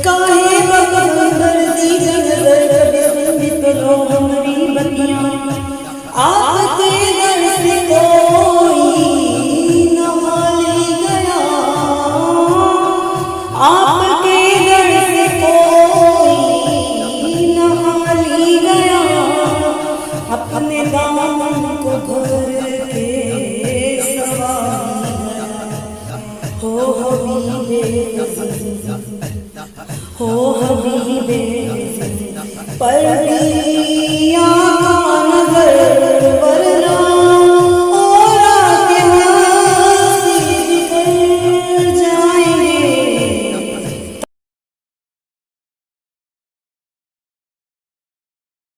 काहे बगंदर दी नजर बिस्मित लो हमारी बतियां आपके दर से कोई न हाली गया आपके दर से कोई न हाली गया अपने दामन को भर के सवारी हो हबीबे हो हबीबे पर